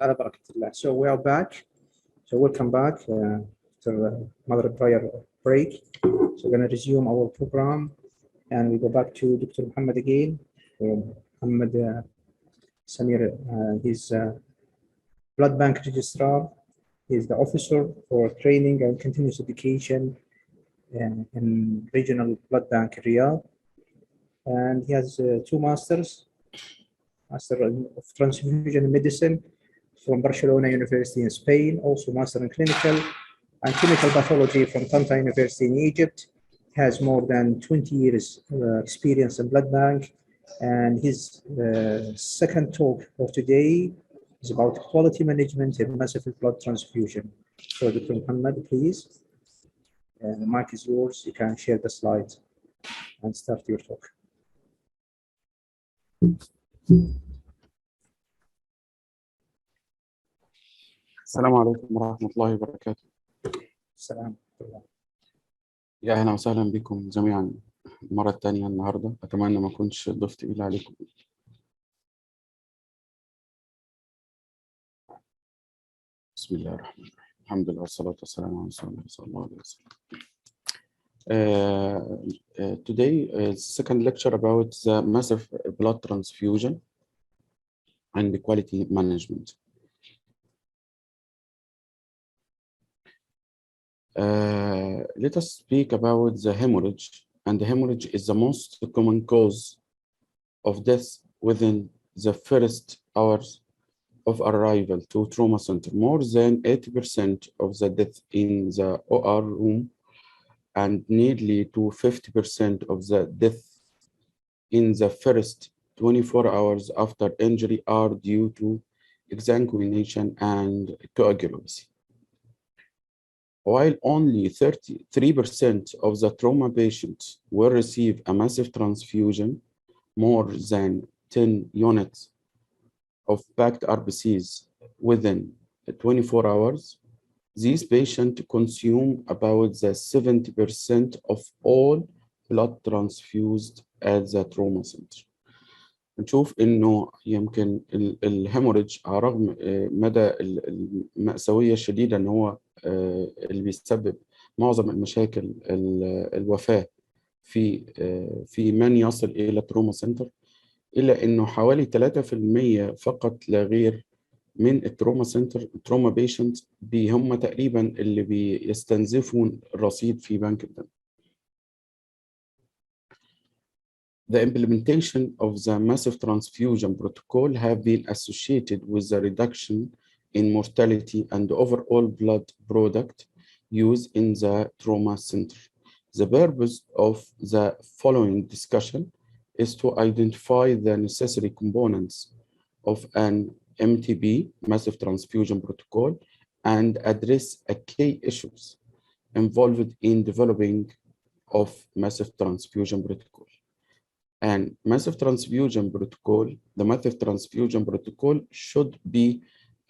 على بركة الله. So we are back. So welcome back after another prior break. So we're going to resume our program and we go back to Dr. Mohamed again. Mohamed Samir, he's blood bank registrar. He's the officer for training and continuous education in regional blood bank Riyadh. And he has two masters, Master of Transfusion Medicine from Barcelona University in Spain, also Master in Clinical and Clinical Pathology from Tanta University in Egypt. He has more than 20 years experience in blood bank. And his second talk for today is about quality management in massive blood transfusion. So Dr. Mohamed, please, the mic is yours. You can share the slides and start your talk. السلام عليكم ورحمة الله وبركاته. السلام. يا أهلا وسهلا بكم جميعا المرة الثانية النهاردة. أتمنى ما أكونش ضفت تقيل عليكم. بسم الله الرحمن الرحيم. الحمد لله والصلاة والسلام على رسول الله صلى الله عليه وسلم. Today is second lecture about the massive blood transfusion and the quality management. Let us speak about the hemorrhage, and the hemorrhage is the most common cause of death within the first hours of arrival to trauma center. More than 80% of the death in the OR room and nearly to 50% of the death in the first 24 hours after injury are due to exsanguination and coagulopathy. While only 33% of the trauma patients will receive a massive transfusion, more than 10 units of packed RBCs within 24 hours, these patients consume about the 70% of all blood transfused at the trauma center. نشوف إنه يمكن الهيموريدج على رغم مدى المأساوية الشديدة إن هو اللي بيسبب معظم المشاكل الوفاة في من يصل إلى تروما سنتر، إلا إنه حوالي 3% فقط لا غير من التروما سنتر التروما بيشنت هم تقريبا اللي بيستنزفون الرصيد في بنك الدم. The implementation of the massive transfusion protocol have been associated with the reduction in mortality and overall blood product use in the trauma center. The purpose of the following discussion is to identify the necessary components of an MTP, massive transfusion protocol, and address key issues involved in developing of massive transfusion protocol. And massive transfusion protocol, the massive transfusion protocol should be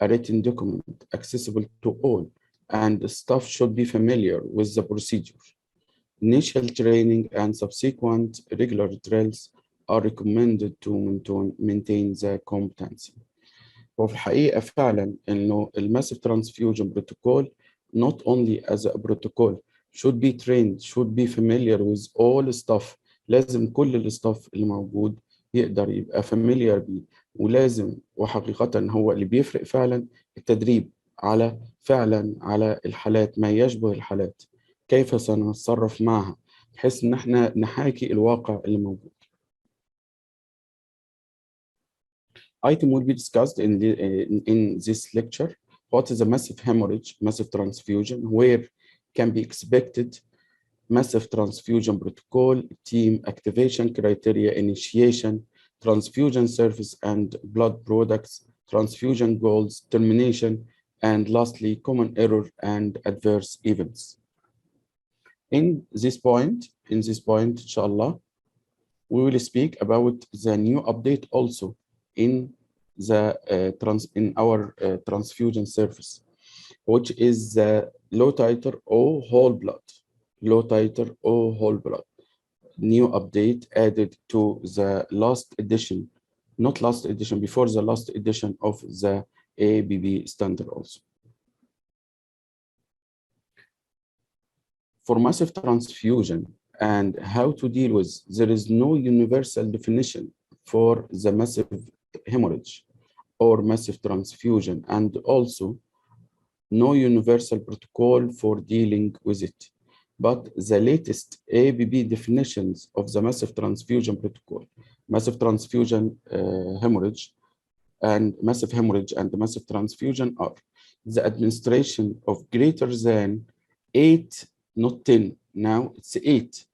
a written document accessible to all, and the staff should be familiar with the procedure. Initial training and subsequent regular drills are recommended to maintain the competency. وفي الحقيقة فعلا إنه الماssive transfusion protocol not only as a protocol should be trained, should be familiar with all staff. لازم كل الاستاف اللي موجود يقدر يبقى familiar بيه، ولازم وحقيقة هو اللي بيفرق فعلا التدريب على فعلا على الحالات ما يشبه الحالات، كيف سنتصرف معها بحيث ان احنا نحاكي الواقع اللي موجود. Item will be discussed in this lecture. What is a massive hemorrhage, massive transfusion, where can be expected, massive transfusion protocol, team activation criteria, initiation, transfusion service and blood products, transfusion goals, termination, and lastly, common error and adverse events. In this point, inshallah, we will speak about the new update also in our transfusion service, which is the low titer or whole blood. Low titer or whole blood. New update added to the last edition, not last edition, before the last edition of the ABB standard also. For massive transfusion and how to deal with, there is no universal definition for the massive hemorrhage or massive transfusion, and also no universal protocol for dealing with it. But the latest ABB definitions of the massive transfusion protocol, massive transfusion hemorrhage and massive hemorrhage and massive transfusion are the administration of greater than 8, not 10, now it's 8,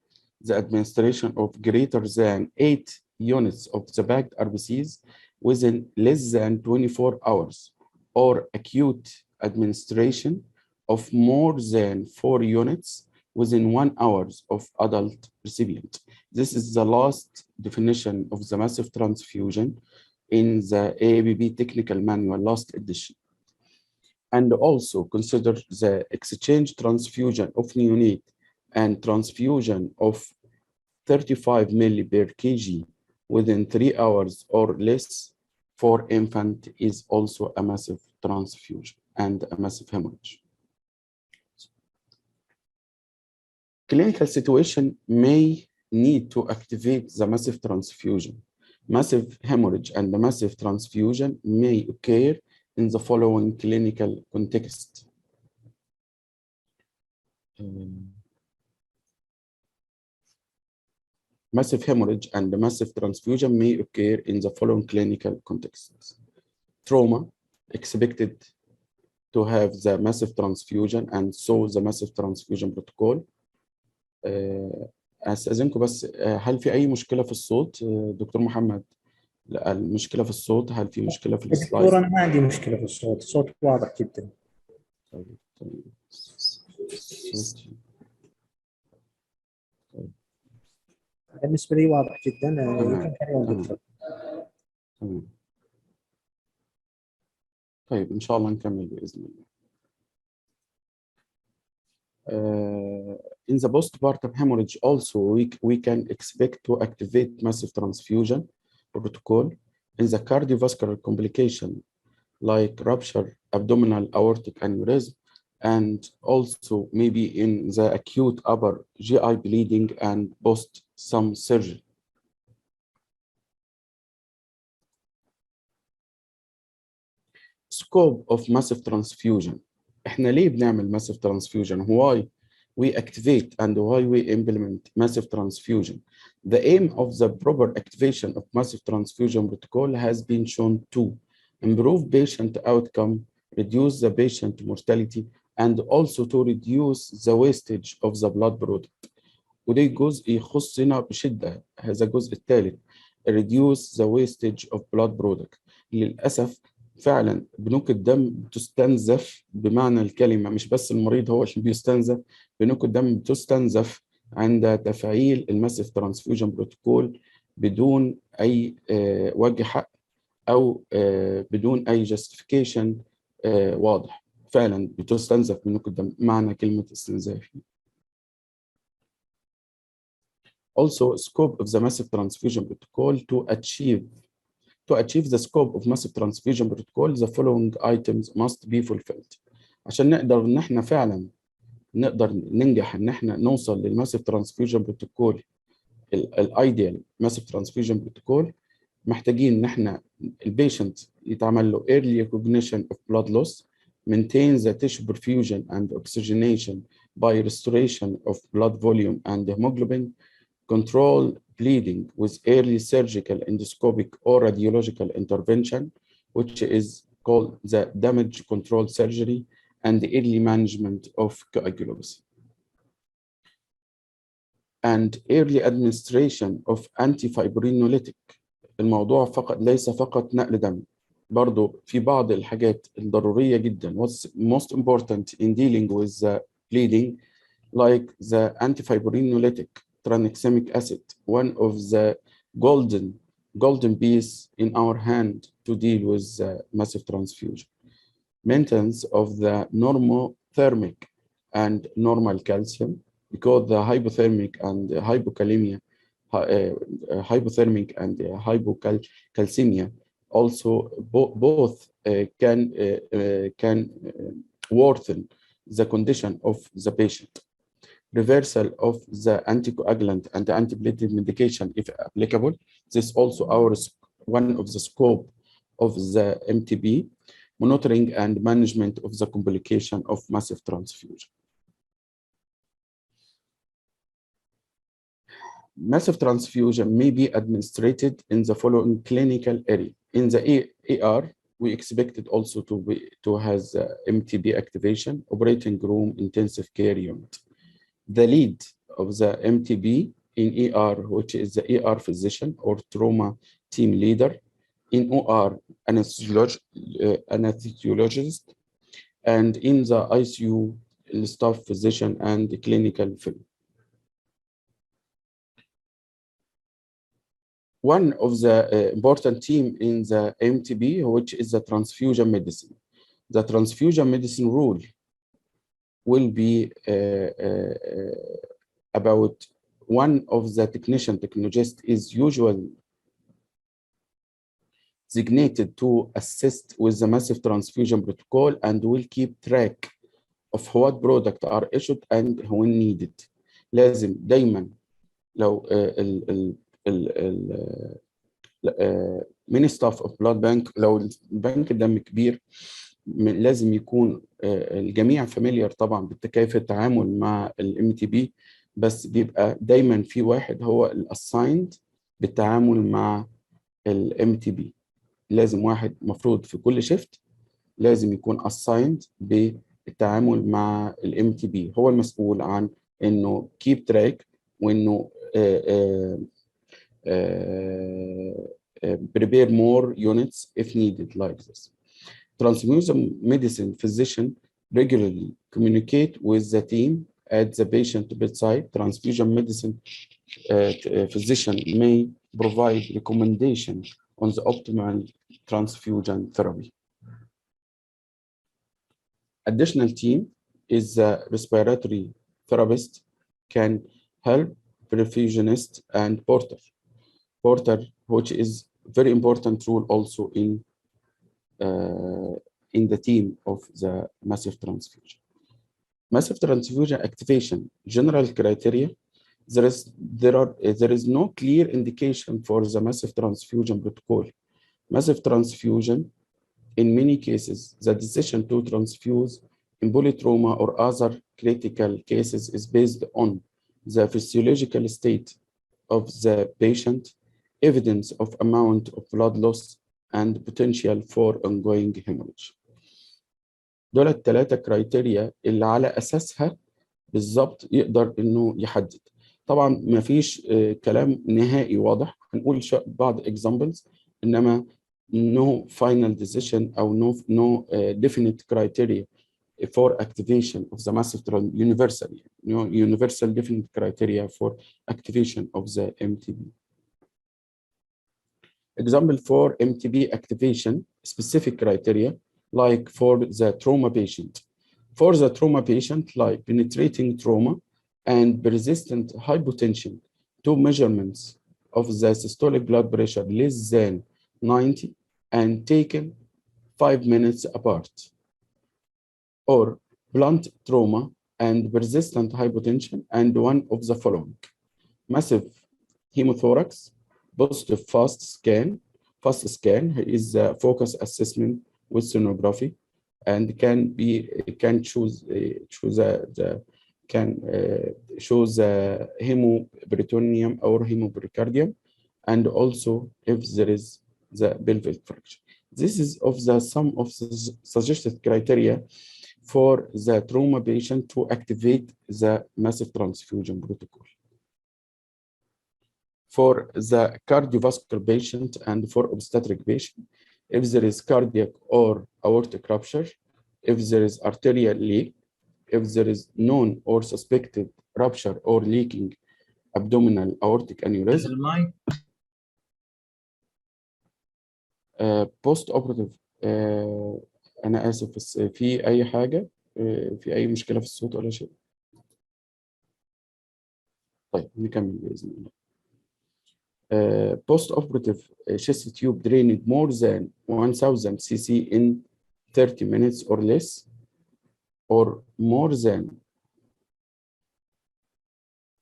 the administration of greater than 8 units of the bagged RBCs within less than 24 hours, or acute administration of more than 4 units within 1 hour of adult recipient. This is the last definition of the massive transfusion in the ABB technical manual, last edition. And also consider the exchange transfusion of neonate and transfusion of 35 milli per kg within 3 hours or less for infant is also a massive transfusion and a massive hemorrhage. Clinical situation may need to activate the massive transfusion. Massive hemorrhage and the massive transfusion may occur in the following clinical context. Massive hemorrhage and the massive transfusion may occur in the following clinical contexts. Trauma, expected to have the massive transfusion and so the massive transfusion protocol. أستأذنكم بس هل في أي مشكلة في الصوت دكتور محمد؟ لا المشكلة في الصوت، هل في مشكلة في السلايد؟ دكتور أنا ما عندي مشكلة في الصوت، الصوت واضح جدا. طيب. بالنسبة لي واضح جدا. تمام. طيب إن شاء الله نكمل بإذن الله. In the postpartum hemorrhage also we can expect to activate massive transfusion protocol in the cardiovascular complication like rupture abdominal aortic aneurysm, and also maybe in the acute upper GI bleeding and post some surgery. Scope of massive transfusion. احنا ليه بنعمل massive transfusion? Why we activate and why we implement massive transfusion? The aim of the proper activation of massive transfusion protocol has been shown to improve patient outcome, reduce the patient mortality, and also to reduce the wastage of the blood product. وده جزء يخصنا بشدة، هذا الجزء الثالث reduce the wastage of blood product. للأسف فعلا بنوك الدم بتستنزف بمعنى الكلمة، مش بس المريض هو اللي بيستنزف، بنوك الدم بتستنزف عند تفعيل الماسيف ترانسفيوجن بروتوكول بدون أي وجه حق أو بدون أي justification واضح. فعلا بتستنزف بنوك الدم، معنى كلمة استنزاف. Also, scope of the massive transfusion protocol to achieve the scope of massive transfusion protocol, the following items must be fulfilled. عشان نقدر ان احنا فعلا نقدر ننجح ان احنا نوصل للماسيف ترانسفيوجن بروتوكول الايديال ماسيف ترانسفيوجن بروتوكول، محتاجين ان احنا البيشنت يتعمل له early recognition of blood loss, maintain the tissue perfusion and oxygenation by restoration of blood volume and hemoglobin, control bleeding with early surgical, endoscopic, or radiological intervention, which is called the damage control surgery, and the early management of coagulopathy. And early administration of antifibrinolytic. الموضوع فقط ليس فقط نقل دم، برضو في بعض الحاجات الضرورية جدا. What's most important in dealing with the bleeding, like the antifibrinolytic tranexamic acid, one of the golden piece in our hand to deal with massive transfusion. Maintenance of the normothermic and normal calcium, because the hypothermic and hypokalemia, hypothermic and hypocalcemia Also, both can worsen the condition of the patient. Reversal of the anticoagulant and the antiplatelet medication, if applicable. This also one of the scope of the MTP, monitoring and management of the complication of massive transfusion. Massive transfusion may be administered in the following clinical area. In the AR, we expected also to have MTP activation, operating room, intensive care unit. The lead of the MTP in ER, which is the ER physician or trauma team leader, in OR, anesthesiologist, and in the ICU, staff physician and clinical fellow. One of the important team in the MTP, which is the transfusion medicine. The transfusion medicine rule will be about one of the technologists is usually designated to assist with the massive transfusion protocol and will keep track of what product are issued and when needed. لازم دايما لو many staff of blood bank، لو البنك الدم كبير لازم يكون الجميع فاميليار طبعا بالتكيف التعامل مع الام تي بي، بس بيبقى دايما في واحد هو الاسايند بالتعامل مع الام تي بي. لازم واحد مفروض في كل شيفت لازم يكون اسايند بالتعامل مع الام تي بي، هو المسؤول عن انه كيب تراك وانه prepare more units if needed like this. Transfusion medicine physician regularly communicate with the team at the patient bedside. Transfusion medicine physician may provide recommendation on the optimal transfusion therapy. Additional team is the respiratory therapist can help perfusionist and porter, which is very important role also in the team of the massive transfusion. Massive transfusion activation general criteria. There is no clear indication for the massive transfusion protocol. Massive transfusion, in many cases, the decision to transfuse in polytrauma or other critical cases is based on the physiological state of the patient, evidence of amount of blood loss, and potential for ongoing hemorrhage. دول الثلاثة كرايتيريا اللي على أساسها بالظبط يقدر إنه يحدد. طبعا ما فيش كلام نهائي واضح، هنقول بعض examples، إنما no final decision أو no definite criteria for activation of the massive universal definite criteria for activation of the MTP. Example for MTP activation, specific criteria, like for the trauma patient. For the trauma patient, like penetrating trauma and persistent hypotension, two measurements of the systolic blood pressure less than 90 and taken 5 minutes apart. Or blunt trauma and persistent hypotension and one of the following: massive hemothorax, positive fast scan. Fast scan is a focus assessment with sonography and can show the hemoperitoneum or hemopericardium, and also if there is the pelvic fracture. This is of the some of the suggested criteria for the trauma patient to activate the massive transfusion protocol. For the cardiovascular patient and for obstetric patient, if there is cardiac or aortic rupture, if there is arterial leak, if there is known or suspected rupture or leaking abdominal aortic aneurysm, post-operative. أنا آسف بس في أي حاجة، في أي مشكلة في الصوت ولا شيء؟ طيب نكمل بإذن الله. Post-operative chest tube drained more than 1000 cc in 30 minutes or less, or more than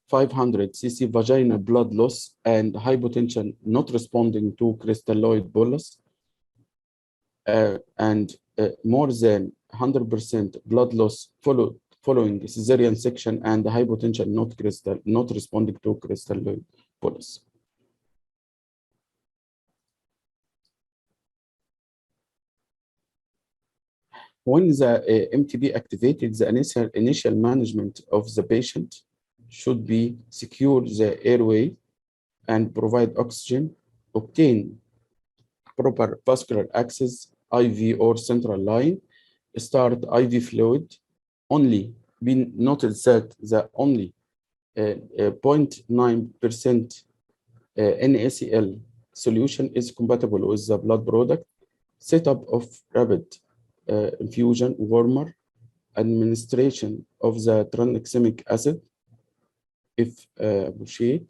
500 cc vaginal blood loss and hypotension not responding to crystalloid bolus, and more than 100% blood loss following cesarean section and hypotension not responding to crystalloid bolus. When the MTP activated, the initial management of the patient should be secure the airway and provide oxygen, obtain proper vascular access, IV or central line, start IV fluid. Only been noted that the only 0.9% NaCl solution is compatible with the blood product. Setup of rapid infusion warmer, administration of the tranexamic acid if appropriate,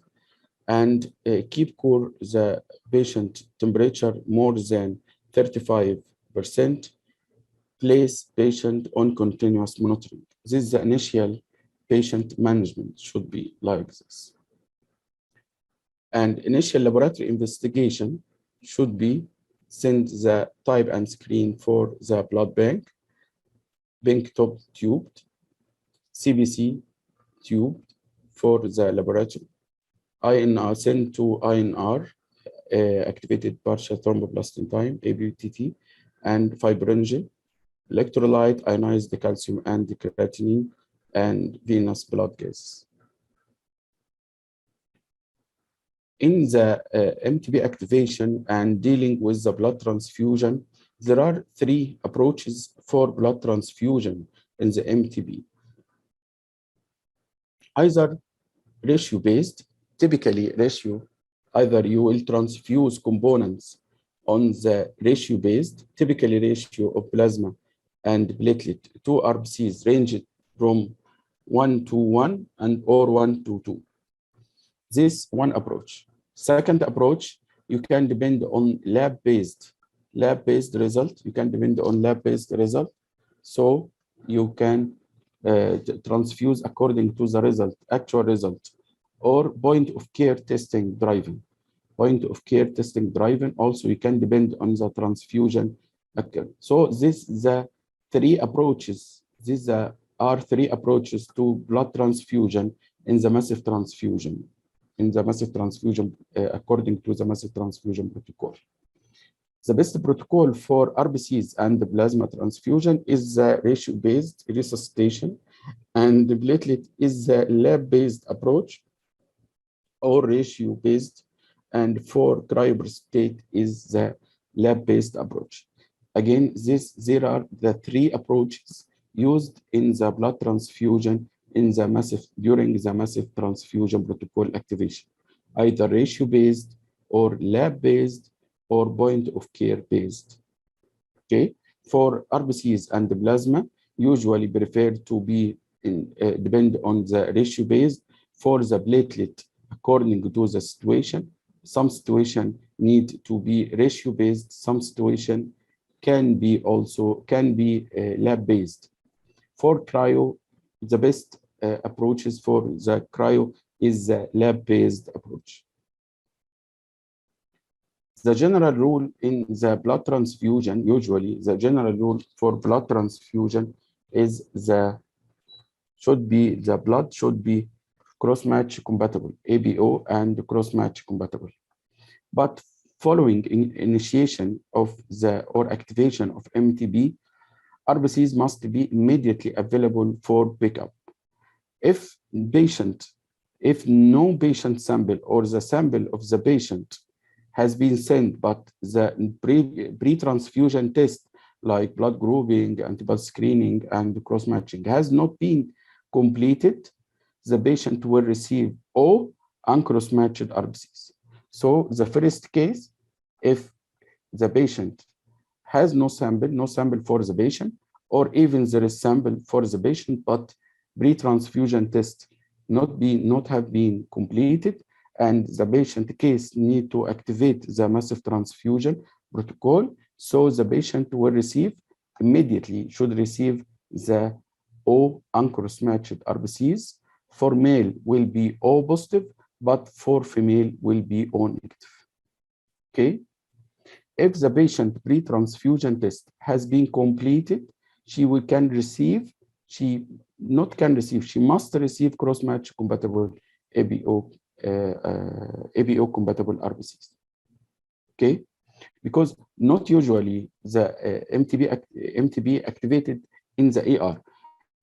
and keep cool the patient temperature more than 35%. Place patient on continuous monitoring. This is the initial patient management should be like this. And initial laboratory investigation should be send the type and screen for the blood bank top tubed, CBC tube for the laboratory, INR send to INR, activated partial thromboplastin time, ABTT, and fibrinogen, electrolyte, ionized calcium and creatinine, and venous blood gas. In the MTP activation and dealing with the blood transfusion, there are 3 approaches for blood transfusion in the MTP. Either ratio-based, typically ratio, either you will transfuse components on the ratio-based, typically ratio of plasma and platelet to RBCs ranged from 1:1 and or 1:2. This one approach. Second approach, you can depend on lab-based result. You can depend on lab-based result. So you can transfuse according to the result, actual result, or point of care testing driving. Point of care testing driving, also you can depend on the transfusion. So this the 3 approaches. These are 3 approaches to blood transfusion in the massive transfusion. According to the massive transfusion protocol. The best protocol for RBCs and the plasma transfusion is the ratio-based resuscitation, and the platelet is the lab-based approach or ratio-based, and for cryoprecipitate is the lab-based approach. Again, there are the 3 approaches used in the blood transfusion during the massive transfusion protocol activation, either ratio-based or lab-based or point of care based. Okay, for RBCs and the plasma, usually preferred to be depend on the ratio-based. For the platelet, according to the situation, some situation need to be ratio-based, some situation can be lab-based. For cryo, the best approaches for the cryo is the lab-based approach. The general rule in the blood transfusion, usually the general rule for blood transfusion is the blood should be cross-match compatible, ABO and cross-match compatible. But following initiation of or activation of MTP, RBCs must be immediately available for pickup. If no patient sample or the sample of the patient has been sent, but the pre-transfusion test like blood grouping, antibody screening, and cross-matching has not been completed, the patient will receive uncross-matched RBCs. So the first case, if the patient has no sample for the patient, or even there is sample for the patient, but pre-transfusion test not have been completed, and the patient case need to activate the massive transfusion protocol. So the patient will receive immediately, should receive the O uncross-matched RBCs. For male will be O positive, but for female will be O negative. Okay. If the patient pre-transfusion test has been completed, she must receive cross-match compatible ABO compatible RBCs. Okay, because not usually the MTP activated in the ER.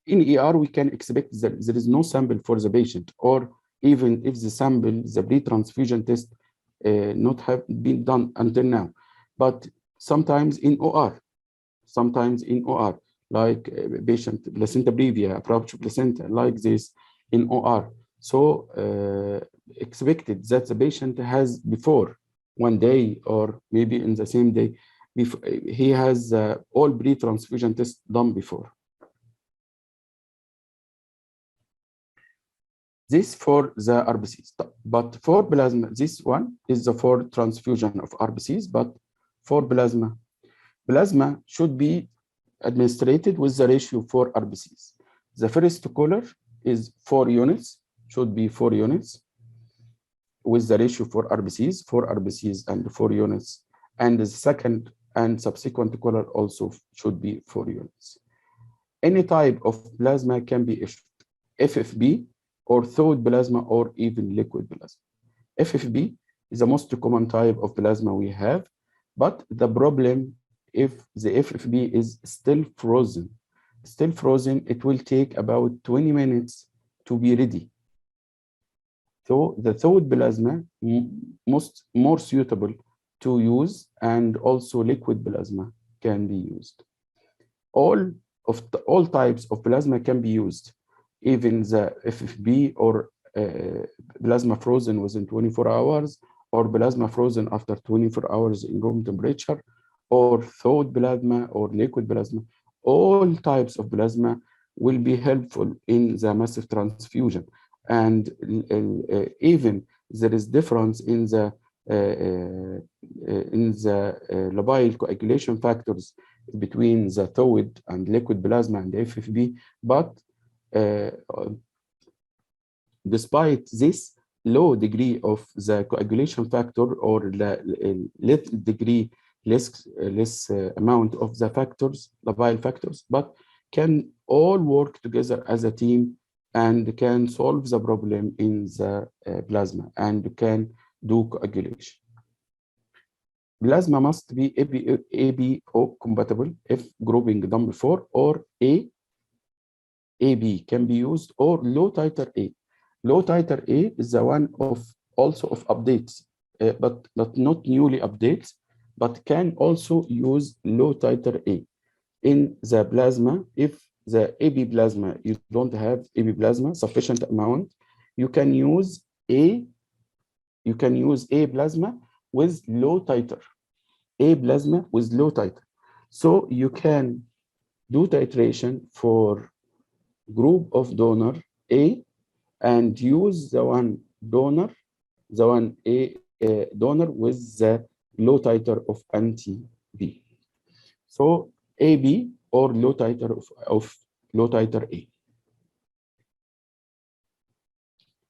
In ER, we can expect that there is no sample for the patient, or even if the sample, the pre-transfusion test not have been done until now. But sometimes in OR, like patient placenta previa, approach placenta, like this in OR. So expected that the patient has before one day or maybe in the same day, he has all pre-transfusion tests done before. This for the RBCs, but for plasma, this one is the for transfusion of RBCs, but for plasma should be administered with the ratio 4 RBCs. The first color is 4 units, should be 4 units with the ratio 4 RBCs, 4 RBCs and 4 units. And the second and subsequent color also should be 4 units. Any type of plasma can be issued, FFB or thawed plasma or even liquid plasma. FFB is the most common type of plasma we have, but the problem if the FFB is still frozen, it will take about 20 minutes to be ready. So the thawed plasma more suitable to use, and also liquid plasma can be used. All types of plasma can be used, even the FFB or plasma frozen within 24 hours, or plasma frozen after 24 hours in room temperature, or thawed plasma or liquid plasma. All types of plasma will be helpful in the massive transfusion. And even there is difference in the labile coagulation factors between the thawed and liquid plasma and FFB, but despite this low degree of the coagulation factor or less amount of the factors, labile factors, but can all work together as a team and can solve the problem in the plasma and can do coagulation. Plasma must be ABO compatible if grouping done before, or AB can be used, or low titer A. Low titer A is the one of updates, but not newly updates, but can also use low titer A in the plasma. If the AB plasma, you don't have AB plasma sufficient amount, you can use A plasma with low titer. A plasma with low titer. So you can do titration for group of donor A and use the one donor with the low titer of anti-B. So AB or low titer of low titer A.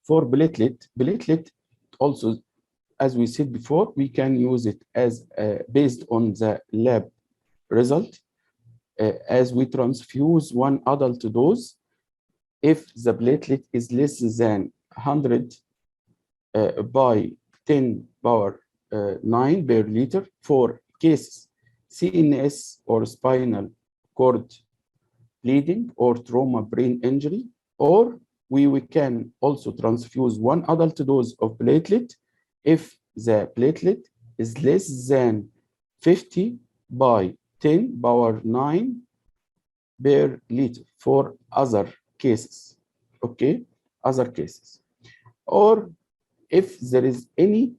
For platelet also, as we said before, we can use it as based on the lab result, as we transfuse one adult dose. If the platelet is less than 100 by 10 power 9 per liter for cases CNS or spinal cord bleeding or trauma brain injury, or we can also transfuse one adult dose of platelet if the platelet is less than 50 by 10 power 9 per liter for other cases, okay, other cases. Or if there is any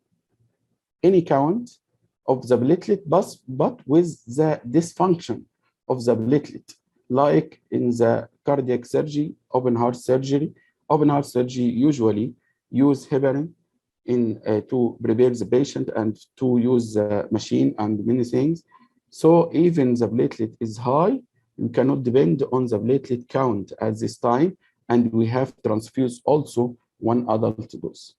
count of the platelet, but with the dysfunction of the platelet, like in the cardiac surgery, open heart surgery usually use heparin in to prepare the patient and to use the machine and many things. So even the platelet is high, we cannot depend on the platelet count at this time, and we have to transfuse also one adult dose.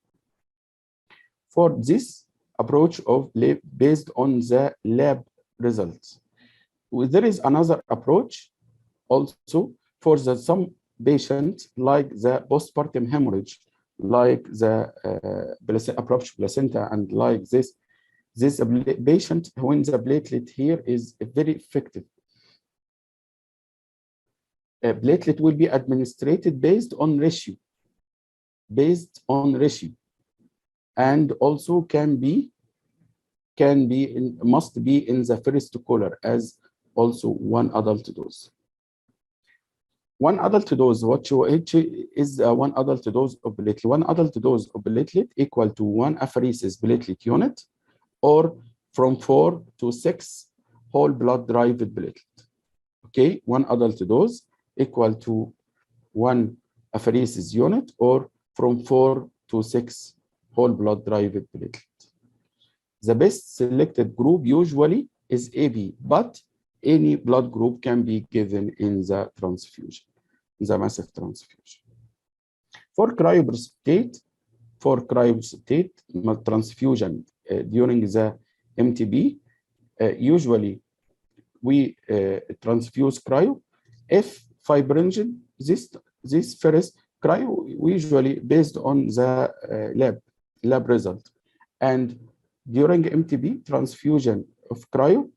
For this approach of based on the lab results, there is another approach also for some patients like the postpartum hemorrhage, like the approach placenta, and like this patient when the platelet here is very effective. A platelet will be administered based on ratio, and also must be in the first collar as also one adult dose. One adult dose, which is one adult dose of platelet. One adult dose of platelet equal to one apheresis platelet unit, or from 4 to 6 whole blood derived platelet. Okay, one adult dose equal to one apheresis unit, or from 4 to 6 whole blood derived platelet. The best selected group usually is AB, but any blood group can be given in the transfusion, the massive transfusion. For cryoprecipitate, transfusion during the MTP, usually we transfuse cryo. If fibrinogen, this first cryo usually based on the lab result, and during MTP transfusion of cryo,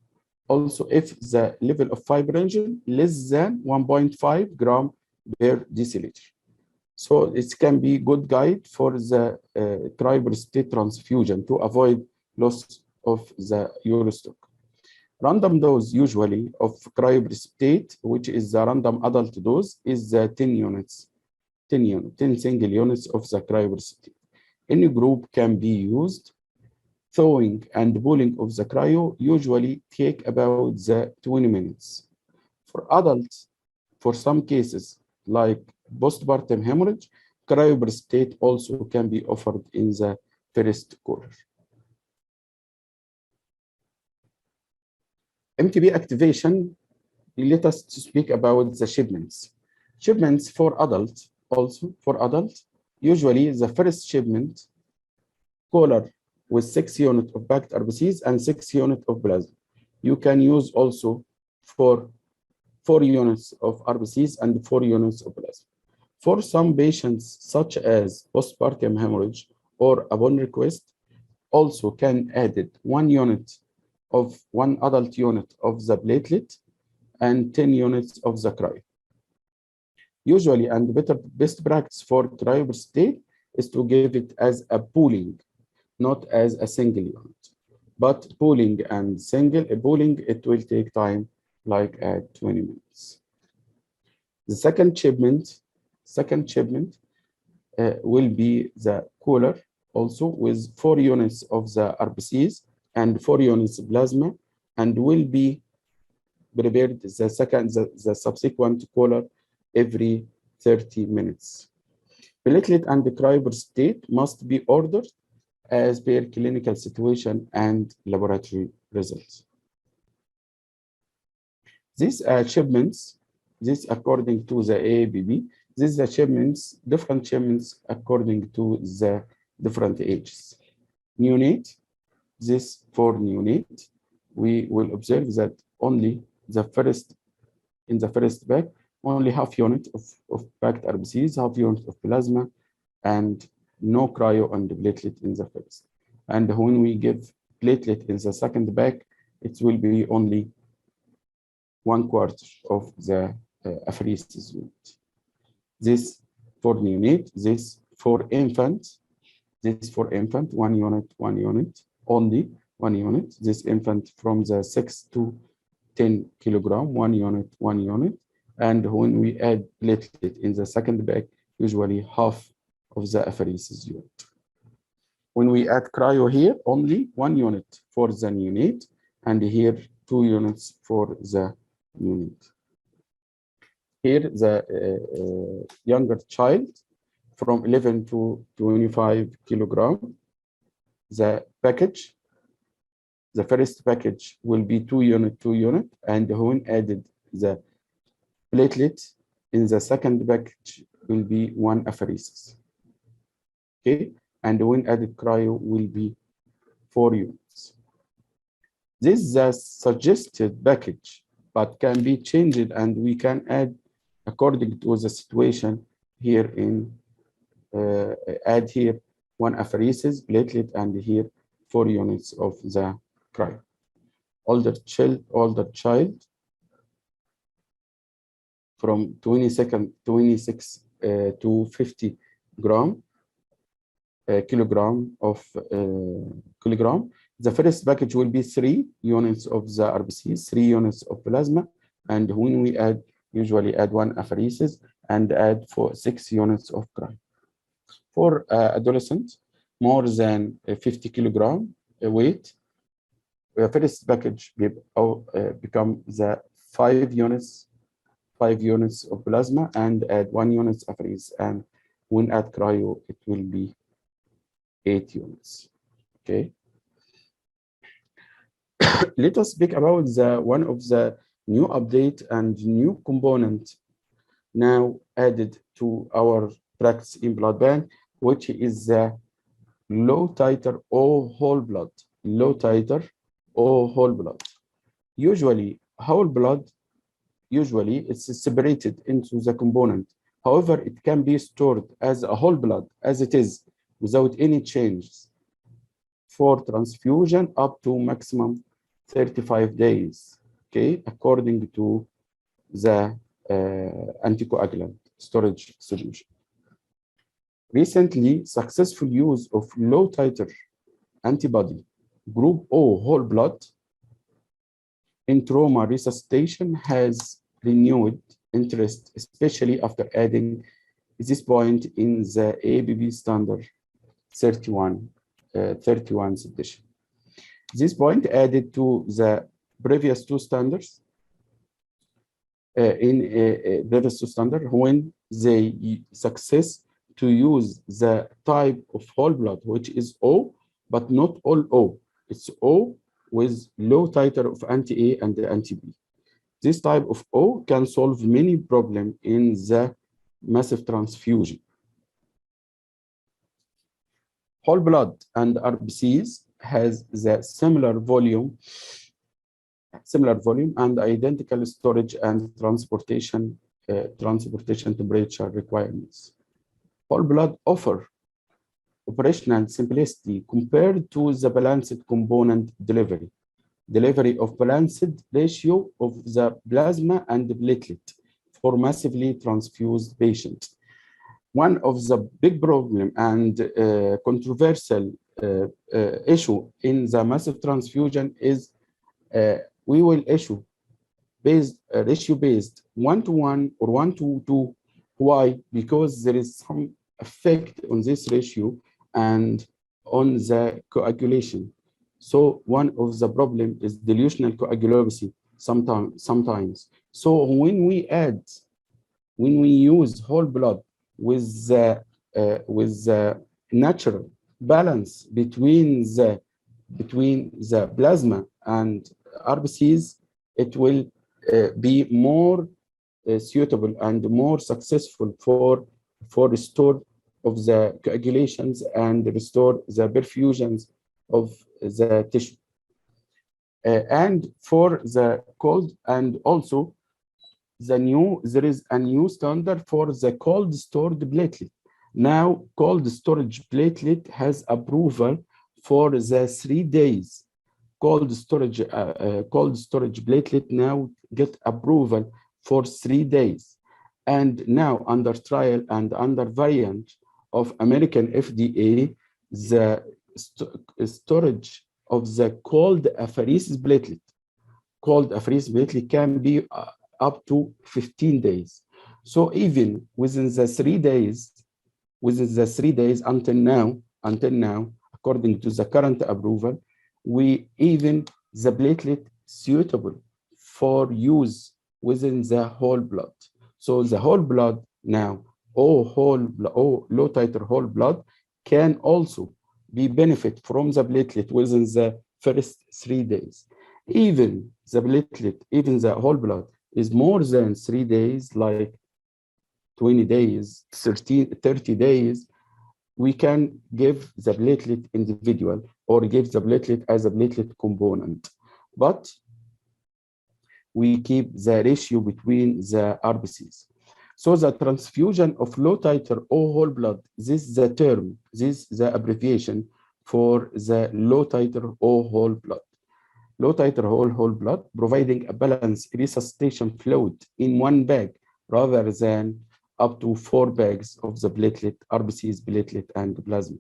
also if the level of fibrinogen less than 1.5 gram per deciliter. So it can be good guide for the cryoprecipitate transfusion to avoid loss of the urostock. Random dose usually of cryoprecipitate, which is the random adult dose, is 10 units, 10 single units of the cryoprecipitate. Any group can be used. Thawing and boiling of the cryo usually take about 20 minutes. For adults, for some cases like postpartum hemorrhage, cryoprecipitate also can be offered in the first collar. MTP activation, let us speak about the shipments. Shipments for adults, usually the first shipment collar with 6 units of packed RBCs and 6 units of plasma. You can use also for 4 units of RBCs and 4 units of plasma. For some patients, such as postpartum hemorrhage or upon request, also can add one adult unit of the platelet and 10 units of the cryo. Usually, and best practice for cryoprecipitate is to give it as a pooling, not as a single unit. But pooling and pooling, it will take time like at 20 minutes. The second shipment will be the collar, also with 4 units of the RBCs and 4 units plasma, and will be prepared the subsequent collar every 30 minutes. Platelet and the cryoprecipitate must be ordered as per clinical situation and laboratory results. These shipments, this according to the AABB, these are different shipments according to the different ages. Neonate, this for neonate, we will observe that only in the first pack, only half unit of packed RBCs, half unit of plasma, and no cryo and platelet in the first. And when we give platelet in the second pack, it will be only 1/4 of the apheresis unit. This for neonate, this for infant, 1 unit, only 1 unit. This infant from the 6 to 10 kilogram, 1 unit. And when we add platelet in the second pack, usually half of the apheresis unit. When we add cryo here, only 1 unit for the neonate, and here 2 units for the neonate. Here, the younger child from 11 to 25 kilogram, the package, the first package will be 2 unit, and when added the platelet in the second package will be 1 apheresis. Okay, and when added cryo will be 4 units. This is the suggested package, but can be changed, and we can add according to the situation here in add here 1 apheresis, platelet, and here 4 units of the cryo. Older child from 26 to 50 kilogram of kilogram. The first package will be 3 units of the RBCs, 3 units of plasma, and when we add, usually add 1 apheresis and add 6 units of cryo. For adolescents, more than 50 kilogram weight, the first package become the 5 units of plasma and add 1 unit apheresis, and when add cryo, it will be 8 units. Okay. Let us speak about one of the new update and new component now added to our practice in blood bank, which is the low titer or whole blood. Low titer or whole blood. Usually, whole blood, it's separated into the component. However, it can be stored as a whole blood as it is without any changes for transfusion up to maximum 35 days, okay, according to the anticoagulant storage solution. Recently, successful use of low titer antibody group O whole blood in trauma resuscitation has renewed interest, especially after adding this point in the ABB standard 31 edition. This point added to the previous 2 standards when they success to use the type of whole blood, which is O, but not all O. It's O with low titer of anti-A and anti-B. This type of O can solve many problems in the massive transfusion. Whole blood and RBCs has the similar volume and identical storage and transportation temperature requirements. Whole blood offer operational simplicity compared to the balanced component delivery. Delivery of balanced ratio of the plasma and the platelet for massively transfused patients. One of the big problem and controversial issue in the massive transfusion is we will issue ratio-based 1:1 or 1:2. Why? Because there is some effect on this ratio and on the coagulation. So one of the problem is dilutional coagulopathy sometimes. So when we use whole blood with the natural balance between the plasma and RBCs, it will be more suitable and more successful for restore of the coagulations and restore the perfusions of the tissue. And for the cold, and also there is a new standard for the cold stored platelet. Now, cold storage platelet has approval for the 3 days. Cold storage platelet now get approval for 3 days. And now under trial and under variant of American FDA, the storage of the cold apheresis platelet can be up to 15 days. So even within the 3 days, until now, according to the current approval, the platelet suitable for use within the whole blood. So the whole blood now, low titer whole blood can also be benefit from the platelet within the first 3 days. Even the platelet, even the whole blood is more than 3 days, like 20 days, 30 days, we can give the platelet individual or give the platelet as a platelet component. But we keep the ratio between the RBCs. So the transfusion of low titer or whole blood, this is the term, this is the abbreviation for the low titer or whole blood. Low titer whole blood, providing a balanced resuscitation fluid in one bag rather than up to 4 bags of the platelet, RBCs, platelet, and plasma.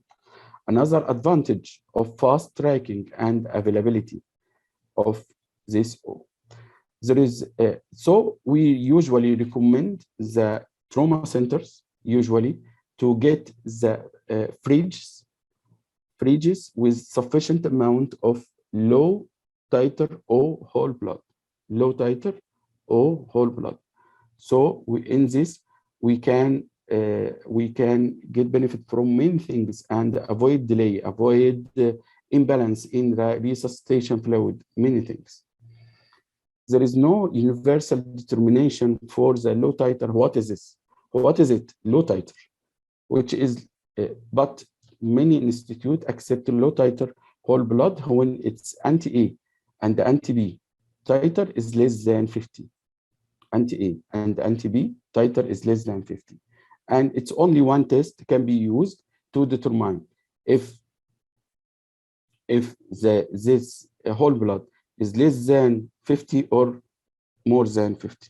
Another advantage of fast tracking and availability of this. There is, so we usually recommend the trauma centers usually to get the fridges with sufficient amount of low titer or whole blood, low titer or whole blood. So in this, we can get benefit from many things and avoid delay, avoid imbalance in the resuscitation fluid, many things. There is no universal determination for the low titer. What is this? What is it? Low titer, which is, but many institutes accept low titer whole blood when its anti-A and the anti-B titer is less than 50. Anti-A and anti-B titer is less than 50. And it's only one test can be used to determine if this whole blood is less than 50 or more than 50.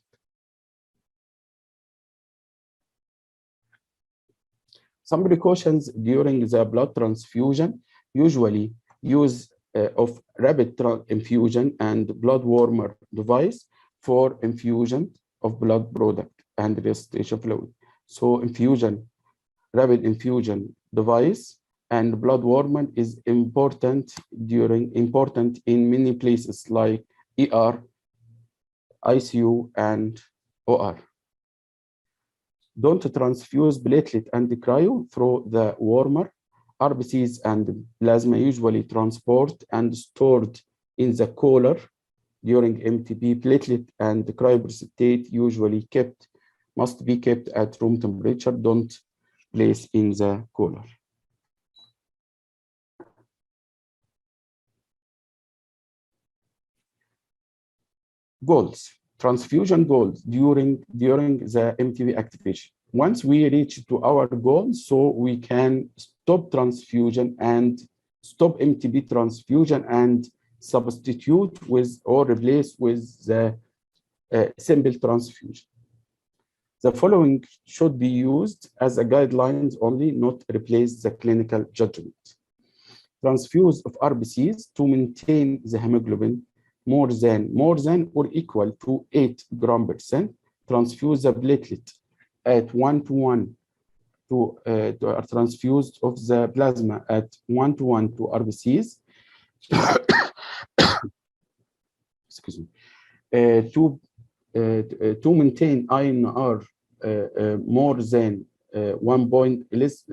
Some precautions during the blood transfusion, usually use of rapid infusion and blood warmer device for infusion of blood product and resuscitation fluid. So rapid infusion device and blood warmer is important in many places like ER, ICU, and OR. Don't transfuse platelet and cryo through the warmer. RBCs and plasma usually transport and stored in the cooler during MTP. Platelet and cryoprecipitate usually must be kept at room temperature. Don't place in the cooler. Goals, transfusion goals during the MTP activation. Once we reach to our goal, so we can stop transfusion and stop MTP transfusion and substitute with or replace with the simple transfusion. The following should be used as a guidelines only, not replace the clinical judgment. Transfuse of RBCs to maintain the hemoglobin more than or equal to 8 gram%. Transfuse the platelet at 1:1 to transfused of the plasma at 1:1 to RBCs. Excuse me. To maintain INR more than less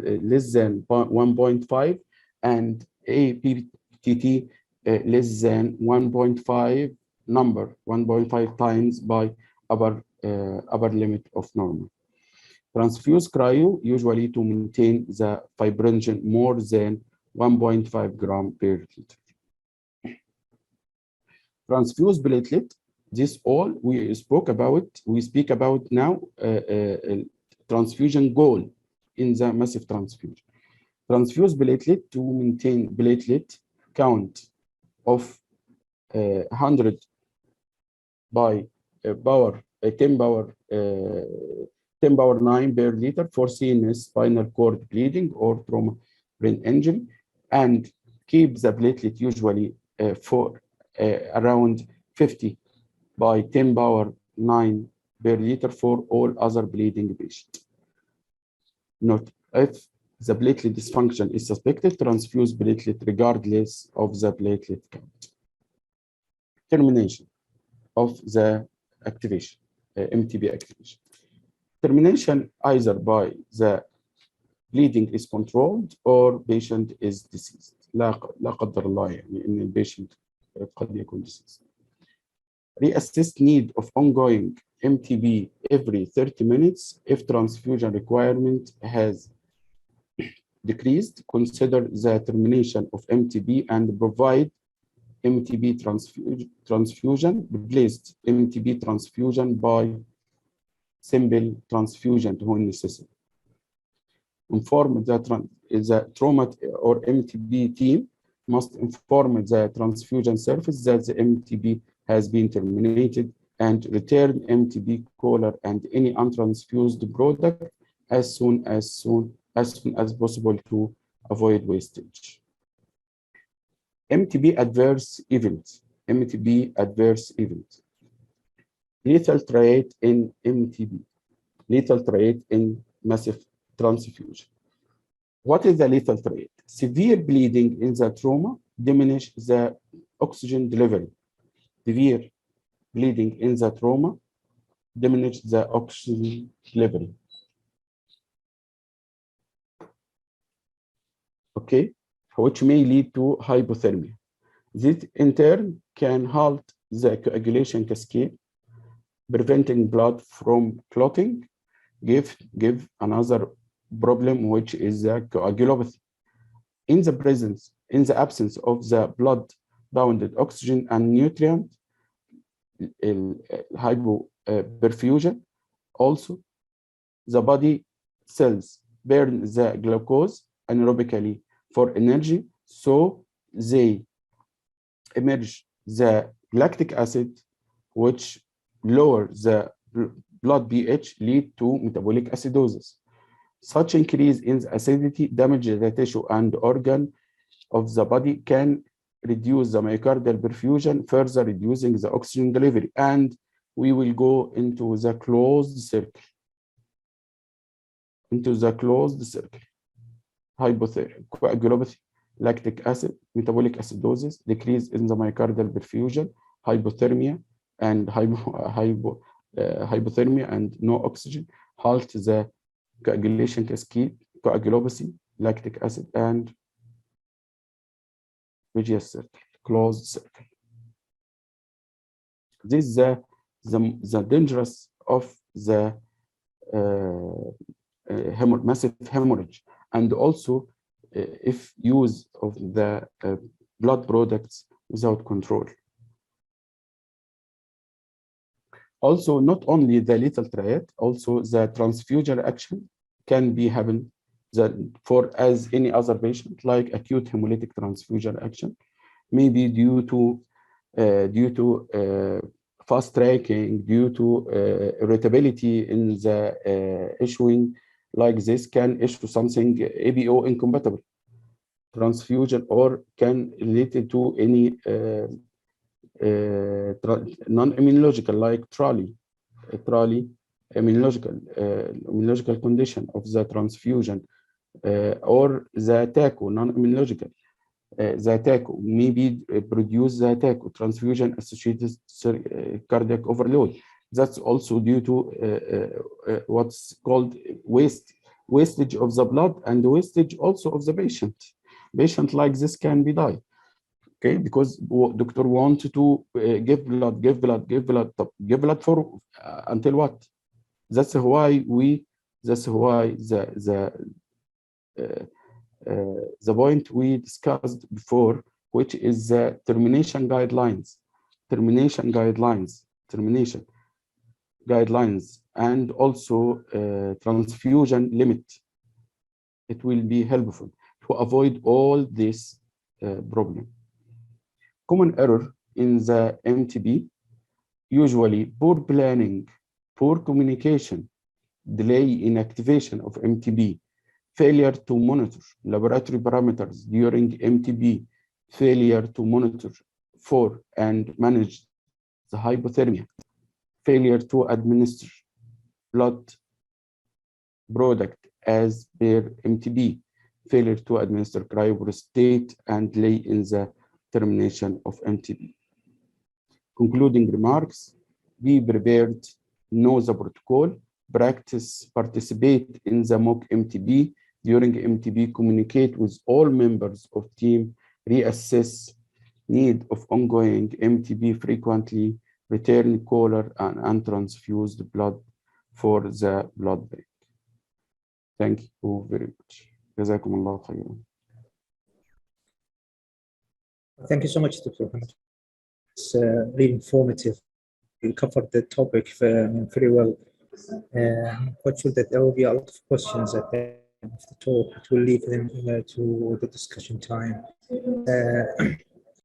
than 1.5 and APTT less than 1.5 number, 1.5 times by upper limit of normal. Transfuse cryo usually to maintain the fibrinogen more than 1.5 gram per liter. Transfuse platelet, this all we spoke about. We speak about now transfusion goal in the massive transfusion. Transfuse platelet to maintain platelet count of 100 by power 10 power 9 per liter for CNS, spinal cord bleeding or trauma brain injury, and keep the platelet usually for around 50 by 10 power 9 per liter for all other bleeding patients. Note, if the platelet dysfunction is suspected, transfuse platelet regardless of the platelet count. Termination of the activation, MTP activation. Termination either by the bleeding is controlled or patient is deceased. لا قدر الله يعني إن البيشنت قد يكون deceased. Reassess need of ongoing MTP every 30 minutes. If transfusion requirement has decreased, consider the termination of MTP and provide MTP transfusion, replaced MTP transfusion by simple transfusion when necessary. Inform the trauma or MTP team must inform the transfusion service that the MTP has been terminated and return MTP caller and any untransfused product as soon as possible to avoid wastage. MTP adverse event. MTP adverse event. Lethal triad in MTP. Lethal triad in massive transfusion. What is the lethal triad? Severe bleeding in the trauma diminish the oxygen delivery. Severe bleeding in the trauma diminish the oxygen delivery. Okay, which may lead to hypothermia. This in turn can halt the coagulation cascade, preventing blood from clotting, give another problem, which is the coagulopathy. In the absence of the blood-bound oxygen and nutrient, hypoperfusion, also the body cells burn the glucose anaerobically for energy, so they emerge the lactic acid, which lower the blood pH, lead to metabolic acidosis. Such increase in the acidity damages the tissue and organ of the body, can reduce the myocardial perfusion, further reducing the oxygen delivery. And we will go into the closed circle. Hypothermia, coagulopathy, lactic acid, metabolic acidosis, decrease in the myocardial perfusion, hypothermia, and hypothermia and no oxygen, halt the coagulation cascade, coagulopathy, lactic acid, and vicious circle, closed circle. This is the dangerous of the massive hemorrhage, and also if use of the blood products without control. Also, not only the lethal triad, also the transfusion action can be happen for as any other patient, like acute hemolytic transfusion action, maybe due to fast tracking, due to irritability in the issuing, like this can issue something ABO incompatible transfusion, or can related to any non-immunological, like TRALI immunological condition of the transfusion, or the TACO non-immunological. The TACO maybe produce the TACO, transfusion associated cardiac overload. That's also due to what's called wastage of the blood, and wastage also of the patient. Patient like this can be die. Okay, because doctor wants to give blood for until what? That's why the point we discussed before, which is the termination guidelines, and also transfusion limit. It will be helpful to avoid all this problem. Common error in the MTP, usually poor planning, poor communication, delay in activation of MTP, failure to monitor laboratory parameters during MTP, failure to monitor for and manage the hypothermia, failure to administer blood product as per MTP, failure to administer cryoprostate, and delay in the termination of MTP. Concluding remarks: be prepared, know the protocol, practice, participate in the mock MTP, during MTP, communicate with all members of team, reassess need of ongoing MTP frequently, return caller and untransfused blood for the blood bank. Thank you very much. جزاكم الله خيرا. Thank you so much, Dr. Mohamed. It's really informative. You covered the topic very well. I'm quite sure that there will be a lot of questions at the end of the talk. It will leave them to the discussion time.